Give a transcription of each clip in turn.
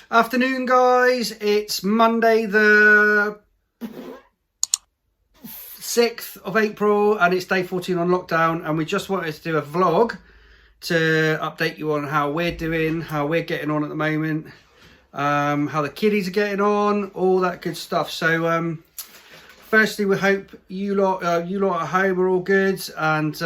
Afternoon, guys. It's Monday the 6th of April and it's day 14 on lockdown, and we just wanted to do a vlog to update you on how we're doing, how we're getting on at the moment, how the kiddies are getting on, all that good stuff. So firstly, we hope you lot at home are all good and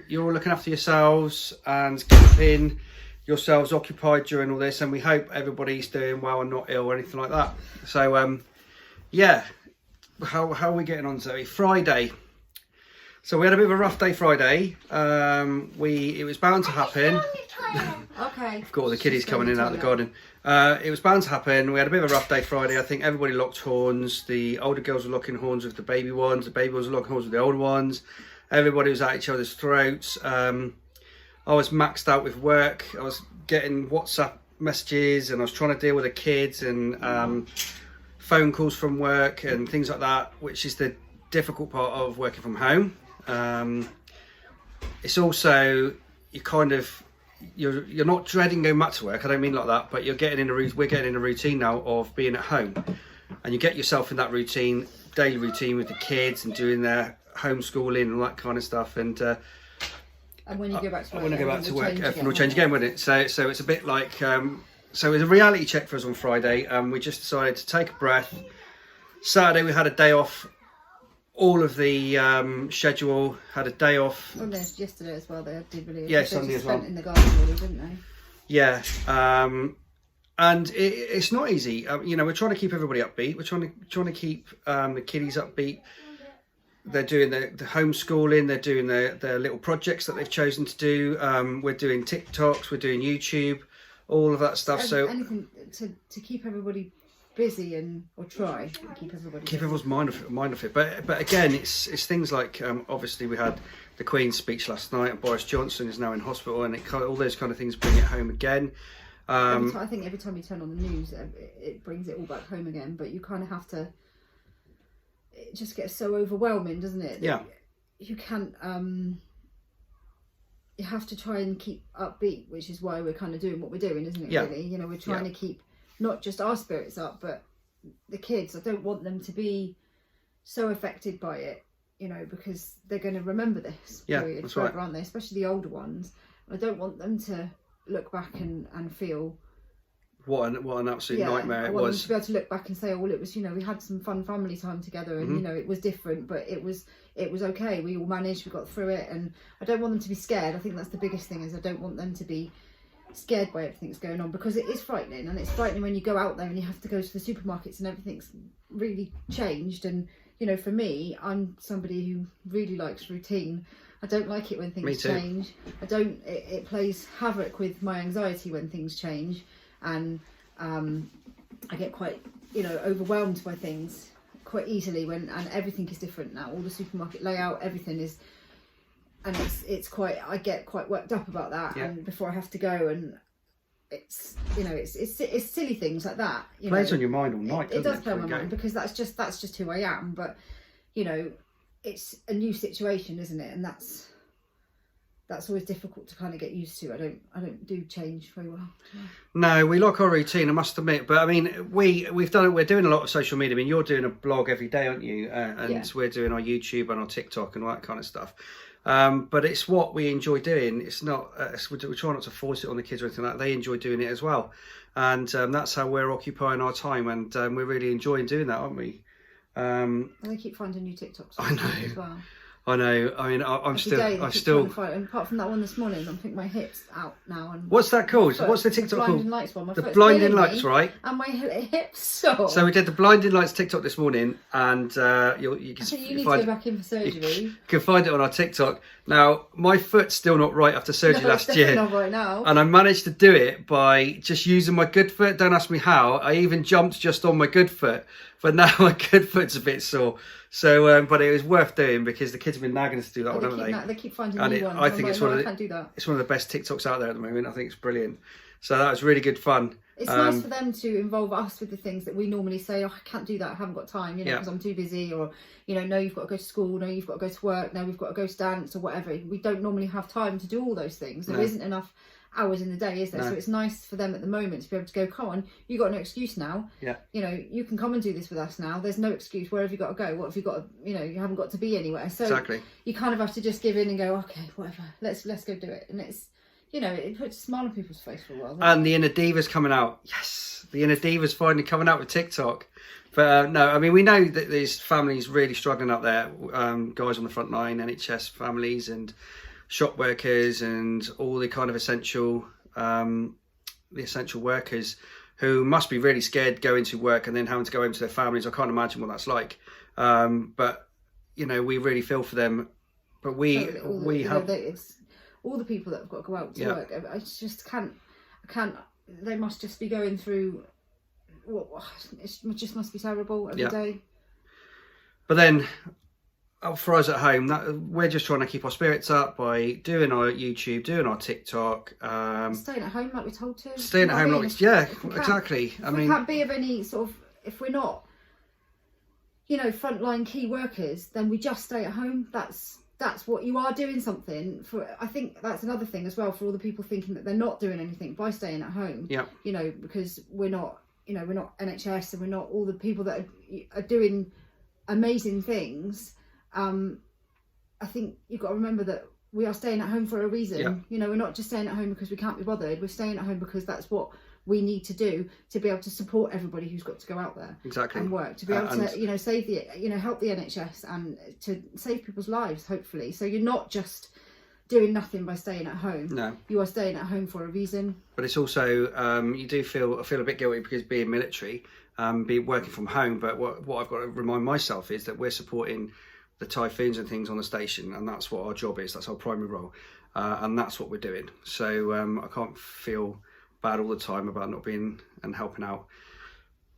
you're all looking after yourselves and keeping yourselves occupied during all this, and we hope everybody's doing well and not ill or anything like that. So yeah, how are we getting on, Zoe? Friday. So we had a bit of a rough day Friday. It was bound to happen. Okay. I've got all the kiddies coming in and out of the garden. It was bound to happen. We had a bit of a rough day Friday. I think everybody locked horns. The older girls were locking horns with the baby ones. The baby ones were locking horns with the older ones. Everybody was at each other's throats. I was maxed out with work. I was getting WhatsApp messages and I was trying to deal with the kids and phone calls from work and things like that, which is the difficult part of working from home. It's also, you're not dreading going back to work. I don't mean like that, but we're getting in a routine now of being at home, and you get yourself in that routine, daily routine with the kids and doing their homeschooling and all that kind of stuff. And when you go back to work, everything will change again, won't it? So it's a bit like, so it was a reality check for us on Friday. We just decided to take a breath. Saturday we had a day off. All of the schedule had a day off. Oh, there's yesterday as well. They did really. Yeah, Sunday as well. In the garden, really, didn't they? Yeah, and it's not easy. We're trying to keep everybody upbeat. We're trying to keep the kiddies upbeat. They're doing the homeschooling. They're doing their little projects that they've chosen to do. We're doing TikToks. We're doing YouTube. All of that stuff. So anything to keep everybody busy or try to keep everyone's mind off it. But again, it's things like obviously we had the Queen's speech last night, and Boris Johnson is now in hospital, and all those kind of things bring it home again. I think every time you turn on the news, it brings it all back home again. But you kind of have to. It just gets so overwhelming, doesn't it? Yeah. You can't. You have to try and keep upbeat, which is why we're kind of doing what we're doing, isn't it? Yeah. Really, we're trying to keep not just our spirits up, but the kids. I don't want them to be so affected by it, because they're going to remember this period forever, aren't they? Especially the older ones. I don't want them to look back and feel what an absolute nightmare it was. I want them to be able to look back and say, oh, well, it was, we had some fun family time together, and it was different, but it was okay. We all managed, we got through it, and I don't want them to be scared. I think that's the biggest thing, is I don't want them to be scared by everything that's going on, because it is frightening, and it's frightening when you go out there and you have to go to the supermarkets and everything's really changed. And for me, I'm somebody who really likes routine. I don't like it when things change. It plays havoc with my anxiety when things change, and I get quite overwhelmed by things quite easily and everything is different now. All the supermarket layout, everything is. And it's quite, I get quite worked up about that, and before I have to go, and it's it's silly things like that. Plays on your mind all night. It does play on my mind, because that's just who I am. But it's a new situation, isn't it? And that's always difficult to kind of get used to. I don't do change very well. No, we like our routine, I must admit. But I mean, we're doing a lot of social media. I mean, you're doing a blog every day, aren't you? We're doing our YouTube and our TikTok and all that kind of stuff. But it's what we enjoy doing. It's not we try not to force it on the kids or anything like that. They enjoy doing it as well, and that's how we're occupying our time, and we're really enjoying doing that, aren't we? And they keep finding new TikToks. I know. As well. I know. I mean, I'm still. And apart from that one this morning, I think my hip's out now. And what's that called? What's the TikTok called? Blinding Lights one. The Blinding Lights, right? And my hip's sore. So we did the Blinding Lights TikTok this morning, and you can. I think you need to go back in for surgery. You can find it on our TikTok. Now, my foot's still not right after surgery last year. Not right now. And I managed to do it by just using my good foot. Don't ask me how. I even jumped just on my good foot, but now my good foot's a bit sore. So, but it was worth doing, because the kids have been nagging us to do that one, haven't they? They keep finding new ones. I think it's one of the best TikToks out there at the moment. I think it's brilliant. So that was really good fun. It's nice for them to involve us with the things that we normally say, oh, I can't do that, I haven't got time, because I'm too busy, or, no, you've got to go to school, no, you've got to go to work, no, we've got to go to dance or whatever. We don't normally have time to do all those things. There isn't enough hours in the day, is there? No. So it's nice for them at the moment to be able to go, come on, you got no excuse now. Yeah. You know, you can come and do this with us now. There's no excuse. Where have you got to go? What have you got to, you know, you haven't got to be anywhere. So Exactly. you kind of have to just give in and go, okay, whatever, let's go do it. And it's, you know, it puts a smile on people's face for a while. And the inner diva's coming out. Yes, the inner diva's finally coming out with TikTok. But no, I mean, we know that there's families really struggling out there. Guys on the front line, NHS families and shop workers and all the kind of essential workers who must be really scared going to work and then having to go home to their families. I can't imagine what that's like. But, you know, we really feel for them. But it's all the people that have got to go out to work. I just can't, they must just be going through, it just must be terrible every day. But then for us at home, we're just trying to keep our spirits up by doing our YouTube, doing our TikTok. Staying at home like we're told to. Staying at home like, yeah, exactly. I mean, we can't be of any sort of, if we're not, you know, frontline key workers, then we just stay at home. That's what you are doing something for. I think that's another thing as well for all the people thinking that they're not doing anything by staying at home. Yeah. You know, because we're not NHS and we're not all the people that are doing amazing things. I think you've got to remember that we are staying at home for a reason. Yeah. You know, we're not just staying at home because we can't be bothered. We're staying at home because that's what we need to do to be able to support everybody who's got to go out there exactly and work, to be able to, you know, save the, you know, help the NHS and to save people's lives, hopefully. So you're not just doing nothing by staying at home. No, you are staying at home for a reason. But it's also you do feel a bit guilty because being military, be working from home. But what I've got to remind myself is that we're supporting the typhoons and things on the station, and that's what our job is. That's our primary role, and that's what we're doing. So I can't feel bad all the time about not being and helping out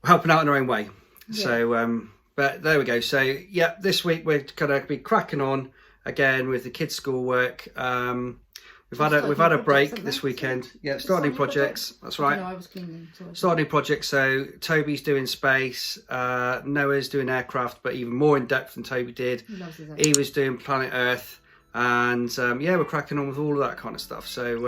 in our own way. Yeah. So but there we go. So yeah, this week we're gonna be cracking on again with the kids' schoolwork. We've had a break this weekend. Yeah, starting new projects. That's right. I was cleaning. Starting new projects. So Toby's doing space. Noah's doing aircraft, but even more in depth than Toby did. He was doing planet Earth, and yeah, we're cracking on with all of that kind of stuff. So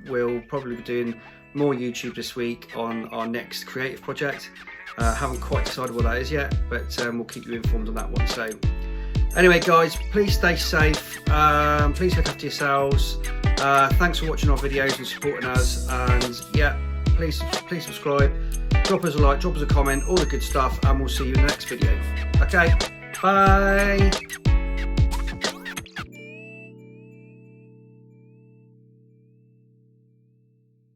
we'll probably be doing more YouTube this week on our next creative project. Haven't quite decided what that is yet, but we'll keep you informed on that one. So anyway, guys, please stay safe. Please look after yourselves. Thanks for watching our videos and supporting us. And yeah, please subscribe, drop us a like, drop us a comment, all the good stuff, and we'll see you in the next video. Okay, bye.